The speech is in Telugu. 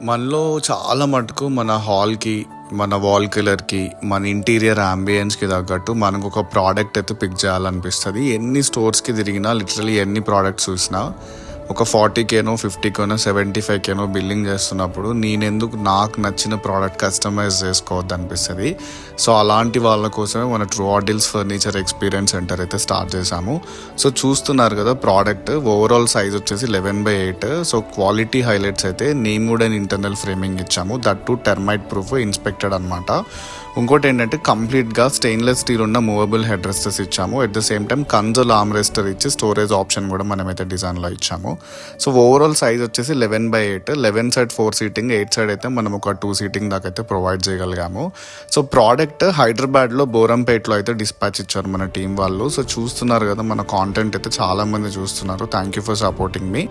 మనలో చాలా మటుకు మన హాల్కి, మన వాల్ కలర్కి, మన ఇంటీరియర్ అంబియన్స్కి తగ్గట్టు మనకు ఒక ప్రోడక్ట్ అయితే పిక్ చేయాలనిపిస్తుంది. ఎన్ని స్టోర్స్కి తిరిగినా, లిటరలీ ఎన్ని ప్రోడక్ట్స్ చూసినా ఒక 40Kనో 50Kనో 75Kనో బిల్లింగ్ చేస్తున్నప్పుడు నేనెందుకు నాకు నచ్చిన ప్రోడక్ట్ కస్టమైజ్ చేసుకోవద్దు అనిపిస్తుంది. సో అలాంటి వాళ్ళ కోసమే మన ట్రూ ఆర్డిల్స్ ఫర్నిచర్ ఎక్స్పీరియన్స్ సెంటర్ అయితే స్టార్ట్ చేశాము. సో చూస్తున్నారు కదా ప్రోడక్ట్ ఓవరాల్ సైజ్ వచ్చేసి 11/8. సో క్వాలిటీ హైలైట్స్ అయితే neem wood and internal framing ఇచ్చాము. That too termite proof inspected అనమాట. ఇంకోటి ఏంటంటే కంప్లీట్గా స్టెయిన్లెస్ స్టీల్ ఉన్న మూవబుల్ హెడ్ రెస్టర్స్ ఇచ్చాము. At the same time console arm rest ఇచ్చి స్టోరేజ్ ఆప్షన్ కూడా మనమైతే డిజైన్లో ఇచ్చాము. సో ఓవరాల్ సైజ్ వచ్చేసి 11/8. 11 సైడ్ 4 సీటింగ్, 8 సైడ్ అయితే మనం ఒక 2 సీటింగ్ దాకా అయితే ప్రొవైడ్ చేయగలిగాము. సో ప్రోడక్ట్ హైదరాబాద్లో బోరంపేటలో అయితే డిస్పాచ్ ఇచ్చారు మన టీం వాళ్ళు. సో చూస్తున్నారు కదా మన కాంటెంట్ అయితే చాలా మంది చూస్తున్నారు. Thank you for supporting me.